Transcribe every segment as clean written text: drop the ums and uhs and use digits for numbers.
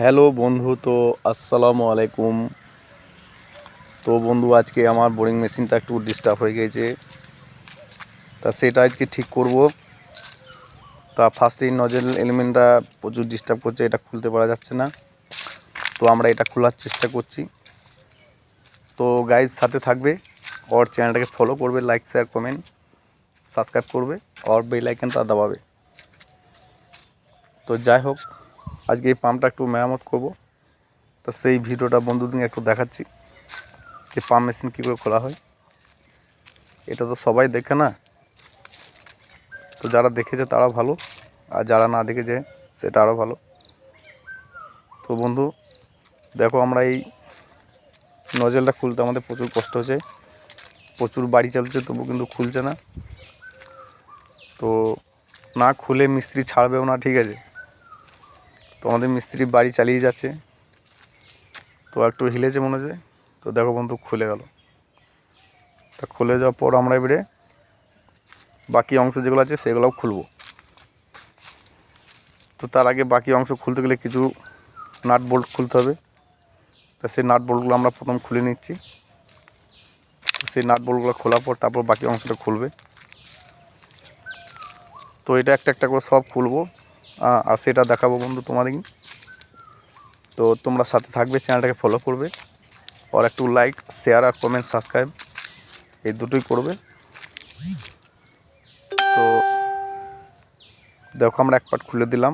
Hello বন্ধু, তো আসসালামু আলাইকুম। তো বন্ধু, আজকে আমার বোরিং মেশিনটা একটু ডিস্টার্ব হয়ে গেছে, তা সেটা আজকে ঠিক করব। তা ফার্স্টেই নজেল এলিমেন্টটা প্রচুর ডিস্টার্ব করছে, এটা খুলতে পারা যাচ্ছে না। তো আমরা এটা খোলার চেষ্টা করছি। তো গাইজ সাথে থাকবে, और চ্যানেলটাকে ফলো করবে, লাইক শেয়ার কমেন্ট সাবস্ক্রাইব করবে, और বেল আইকনটা দাবাবে। তো যাই হোক, আজকে এই পাম্পটা একটু মেরামত করব। তো সেই ভিডিওটা বন্ধুদের একটু দেখাচ্ছি যে পাম্প মেশিন কী করে খোলা হয়। এটা তো সবাই দেখে না, তো যারা দেখেছে তারা ভালো, আর যারা না দেখেছে সেটা আরও ভালো। তো বন্ধু দেখো, আমরা এই নজেলটা খুলতে আমাদের প্রচুর কষ্ট হচ্ছে, প্রচুর বাড়ি চালছে, তবু কিন্তু খুলছে না। তো না খুলে মিস্ত্রি ছাড়বেও না, ঠিক আছে। তো আমাদের মিস্ত্রি বাড়ি চালিয়ে যাচ্ছে, তো একটু হিলেছে মনে হচ্ছে। তো দেখো বন্ধু, খুলে গেল। তা খুলে যাওয়ার পর আমরা এবারে বাকি অংশ যেগুলো আছে সেগুলোও খুলব। তো তার আগে বাকি অংশ খুলতে গেলে কিছু নাট বোল্ট খুলতে হবে। তা সেই নাট বোল্টগুলো আমরা প্রথম খুলে নিচ্ছি। সেই নাট বোল্টগুলো খোলার পর তারপর বাকি অংশটা খুলবে। তো এটা একটা একটা করে সব খুলবো, আর সেটা দেখাবো বন্ধু তোমাদেরকে। তো তোমরা সাথে থাকবে, চ্যানেলটাকে ফলো করবে, আর একটু লাইক শেয়ার আর কমেন্ট সাবস্ক্রাইব এই দুটোই করবে। তো দেখো, আমরা এক পার্ট খুলে দিলাম।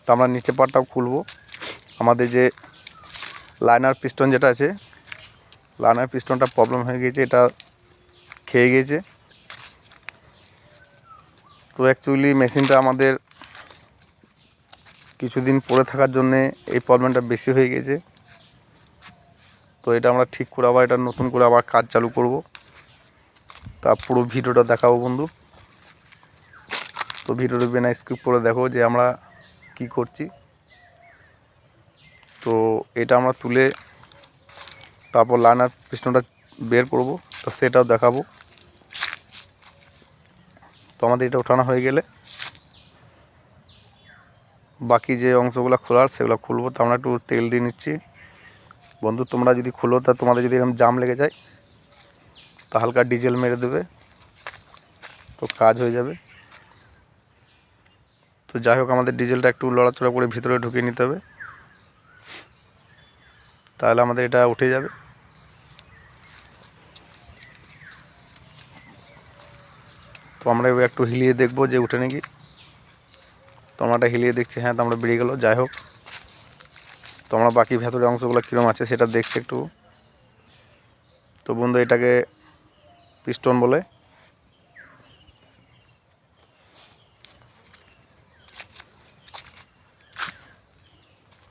তো আমরা নিচে পার্টটাও খুলবো। আমাদের যে লাইনার পিস্টন যেটা আছে, লাইনার পিস্টনটা প্রবলেম হয়ে গেছে, এটা খেয়ে গেছে। তো অ্যাকচুয়ালি মেশিনটা আমাদের কিছুদিন পরে থাকার জন্যে এই প্রবলেমটা বেশি হয়ে গেছে। তো এটা আমরা ঠিক করে আবার এটা নতুন করে আবার কাজ চালু করব। তা পুরো ভিডিওটা দেখাবো বন্ধু। তো ভিডিওটা বিনা স্কিপ করে দেখো যে আমরা কি করছি। তো এটা আমরা তুলে তারপর লাইনার পিস্টনটা বের করব, তো সেটাও দেখাবো। তো আমাদের এটা ওঠানো হয়ে গেলে বাকি যে অংশগুলো খোলার সেগুলো খুলবো। তো আমরা একটু তেল দিয়ে নিচ্ছি বন্ধু। তোমরা যদি খুলো, তা তোমাদের যদি এরকম জাম লেগে যায়, তা হালকা ডিজেল মেরে দেবে, তো কাজ হয়ে যাবে। তো যাই হোক, আমাদের ডিজেলটা একটু লড়াচড়া করে ভিতরে ঢুকিয়ে নিতে হবে, তাহলে আমাদের এটা উঠে যাবে। তো আমরা এবার একটু হিলিয়ে দেখবো যে উঠে নাকি। তো আমরা এটা হিলিয়ে দেখছি, হ্যাঁ, তো আমরা বেরিয়ে গেলো। যাই হোক, তো আমরা বাকি ভেতরের অংশগুলো কীরকম আছে সেটা দেখছি একটু। তো বন্ধু, এটাকে পিস্টন বলে।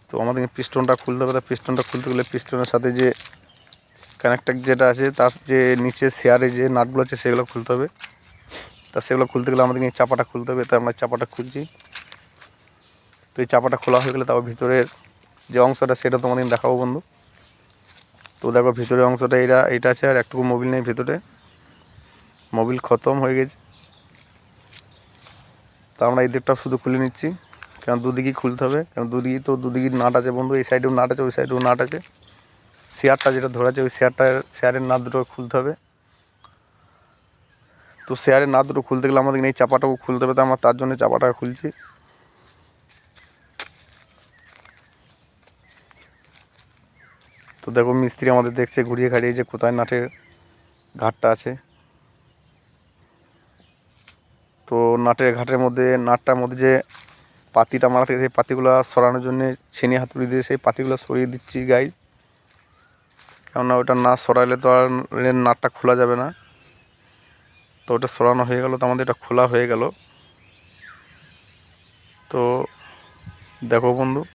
তো আমাদের পিস্টনটা খুলতে হবে। তা পিস্টনটা খুলতে গেলে পিস্টনের সাথে যে কানেক্টার যেটা আছে, তার যে নিচে শেয়ারে যে নাটগুলো আছে সেগুলো খুলতে হবে। তা সেগুলো খুলতে গেলে আমাদের এই চাপাটা খুলতে হবে। তো আমরা চাপাটা খুলছি। তো এই চাপাটা খোলা হয়ে গেলে তারপর ভিতরের যে অংশটা সেটা তোমাদের দেখাবো বন্ধু। তো দেখো, ভিতরের অংশটা এটা আছে, আর একটুকু মোবিল নেই ভিতরে, মোবিল খতম হয়ে গেছে। তা আমরা এই দিকটা শুধু খুলে নিচ্ছি, কারণ দুদিকেই খুলতে হবে, কারণ দুদিকেই নাট আছে বন্ধু। এই সাইডেও নাট আছে, ওই সাইডেও নাট আছে। শেয়ারটা যেটা ধরে আছে, ওই শেয়ারের নাট দুটো খুলতে হবে। তো শেয়ারের নাট দুটো খুলতে গেলে আমাদের এই চাপাটাও খুলতে হবে। তো আমরা তার জন্য চাপাটা খুলছি। তো দেখো, মিস্ত্রি আমাদের দেখছে ঘুরিয়ে ঘাড়িয়ে যে কোথায় নাটের ঘাটটা আছে। তো নাটের ঘাটের মধ্যে, নাটটার মধ্যে যে পাতিটা মারা থাকে, সেই পাতিগুলো সরানোর জন্য ছেনি হাতুড়ি দিয়ে সেই পাতিগুলো সরিয়ে দিচ্ছি গাইজ। কেননা ওটা না সরাইলে তো আর নাটটা খোলা যাবে না। তো ওটা সরানো হয়ে গেল, তো আমাদের এটা খোলা হয়ে গেল। তো দেখো বন্ধু,